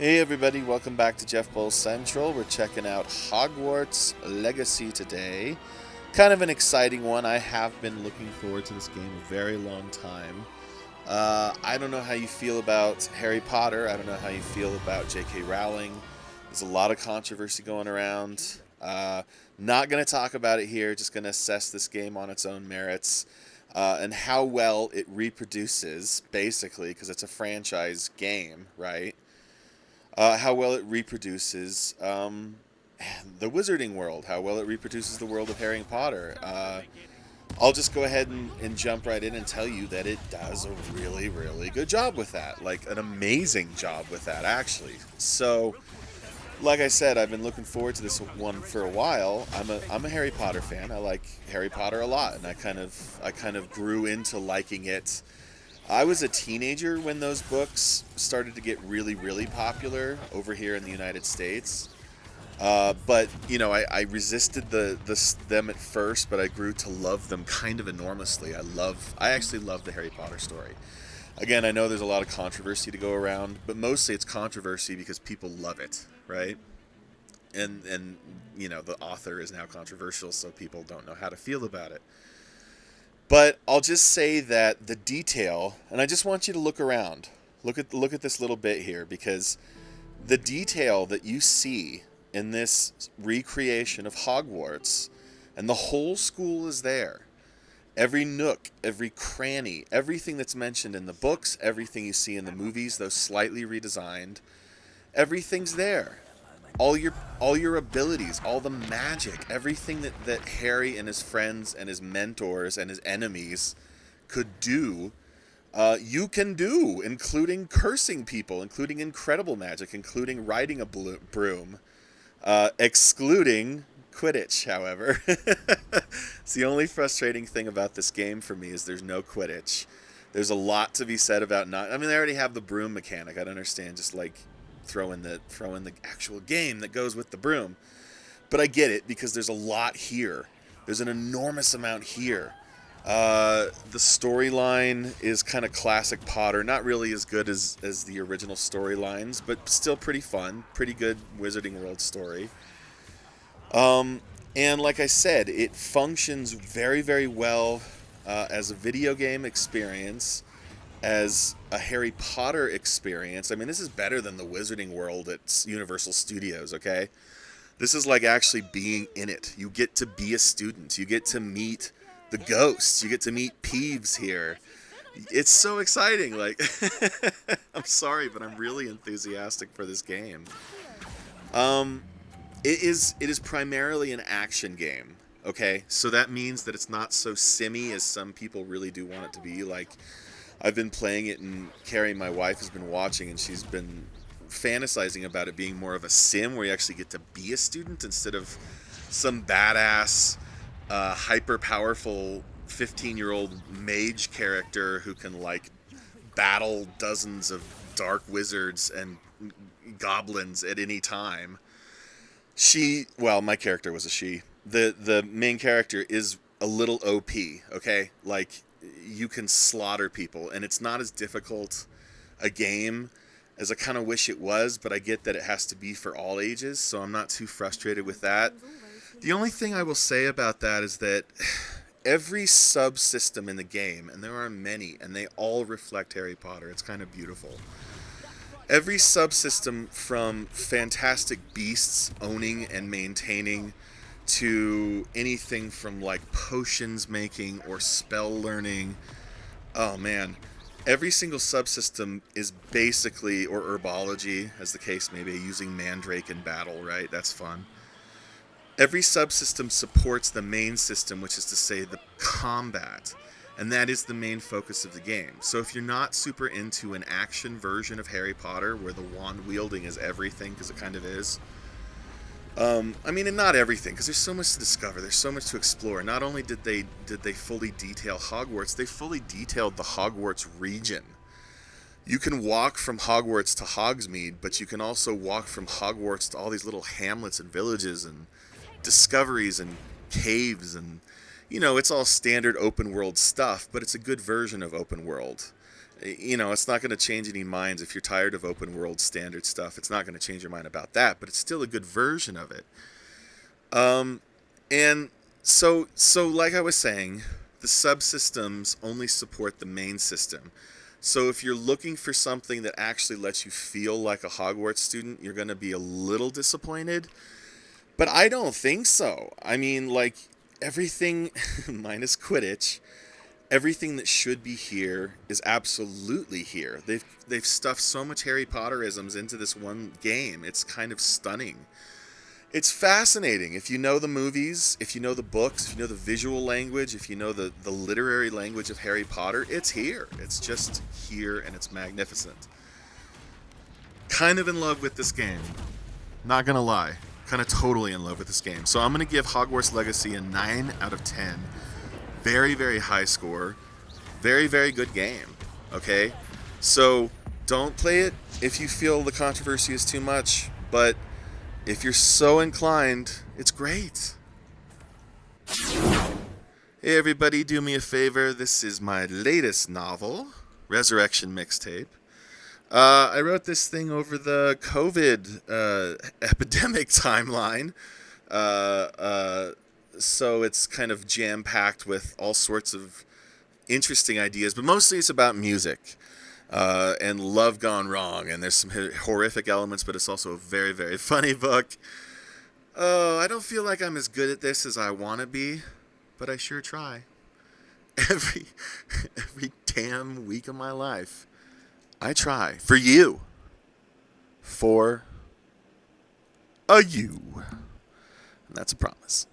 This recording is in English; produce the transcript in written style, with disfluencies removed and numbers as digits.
Hey everybody, welcome back to Jeff Bull Central. We're checking out Hogwarts Legacy today. Kind of an exciting one. I have been looking forward to this game a very long time. I don't know how you feel about Harry Potter. I don't know how you feel about J.K. Rowling. There's a lot of controversy going around. Not going to talk about it here, just going to assess this game on its own merits and how well it reproduces, basically, because it's a franchise game, right? How well it reproduces the wizarding world, how well it reproduces the world of Harry Potter. I'll just go ahead and jump right in and tell you that it does a really, really good job with that. Like, an amazing job with that, actually. So, like I said, I've been looking forward to this one for a while. I'm a Harry Potter fan. I like Harry Potter a lot, and I kind of grew into liking it. I was a teenager when those books started to get really, really popular over here in the United States. But I resisted them at first, but I grew to love them kind of enormously. I actually love the Harry Potter story. Again, I know there's a lot of controversy to go around, but mostly it's controversy because people love it, right? And the author is now controversial, so people don't know how to feel about it. But I'll just say that the detail, and I just want you to look around. Look at this little bit here, because the detail that you see in this recreation of Hogwarts, and the whole school is there. Every nook, every cranny, everything that's mentioned in the books, everything you see in the movies, though slightly redesigned, everything's there. All your abilities, all the magic, everything that Harry and his friends and his mentors and his enemies could do, you can do, including cursing people, including incredible magic, including riding a broom, excluding Quidditch, however. It's the only frustrating thing about this game for me is there's no Quidditch. There's a lot to be said about not. I mean, they already have the broom mechanic. I don't understand. Just like throw in the actual game that goes with the broom. But I get it because there's a lot here. There's an enormous amount here. The storyline is kind of classic Potter, not really as good as the original storylines, but still pretty fun, pretty good Wizarding World story. And like I said, it functions very, very well as a video game experience, as a Harry Potter experience. I mean, this is better than the Wizarding World at Universal Studios, okay? This is like actually being in it. You get to be a student. You get to meet the ghosts. You get to meet Peeves here. It's so exciting. Like, I'm sorry, but I'm really enthusiastic for this game. Um, it is primarily an action game. Okay, so that means that it's not so simmy as some people really do want it to be. Like, I've been playing it, and Carrie, my wife, has been watching, and she's been fantasizing about it being more of a sim where you actually get to be a student instead of some badass, hyper powerful 15-year-old mage character who can, like, battle dozens of dark wizards and goblins at any time. My character was a she. The main character is a little OP, okay? Like, you can slaughter people, and it's not as difficult a game as I kind of wish it was, but I get that it has to be for all ages, so I'm not too frustrated with that. The only thing I will say about that is that every subsystem in the game, and there are many, and they all reflect Harry Potter. It's kind of beautiful. Every subsystem, from fantastic beasts owning and maintaining to anything from like potions making or spell learning. Oh man, every single subsystem is basically, or herbology, as the case may be, using Mandrake in battle, right? That's fun. Every subsystem supports the main system, which is to say the combat, and that is the main focus of the game. So if you're not super into an action version of Harry Potter, where the wand wielding is everything, because it kind of is, I mean, and not everything, because there's so much to discover. There's so much to explore. Not only did they fully detail Hogwarts, they fully detailed the Hogwarts region. You can walk from Hogwarts to Hogsmeade, but you can also walk from Hogwarts to all these little hamlets and villages and discoveries and caves, and it's all standard open world stuff, but it's a good version of open world. You know, it's not going to change any minds if you're tired of open world standard stuff. It's not going to change your mind about that, but it's still a good version of it. Um, and so like I was saying, the subsystems only support the main system. So if you're looking for something that actually lets you feel like a Hogwarts student, you're going to be a little disappointed. But I don't think so. I mean, like everything minus Quidditch, everything that should be here is absolutely here. They've stuffed so much Harry Potterisms into this one game. It's kind of stunning. It's fascinating. If you know the movies, if you know the books, if you know the visual language, if you know the literary language of Harry Potter, it's here. It's just here and it's magnificent. Kind of in love with this game. Not gonna lie. Kind of totally in love with this game. So I'm gonna give Hogwarts Legacy a 9 out of 10. Very, very high score. Very, very good game. Okay? So don't play it if you feel the controversy is too much, but if you're so inclined, it's great. Hey everybody, do me a favor. This is my latest novel, Resurrection Mixtape. I wrote this thing over the COVID epidemic timeline. Uh, uh, so it's kind of jam-packed with all sorts of interesting ideas, but mostly it's about music. And love gone wrong, and there's some horrific elements, but it's also a very, very funny book. Oh, I don't feel like I'm as good at this as I want to be, but I sure try. Every every damn week of my life, I try for you, for a you, and that's a promise.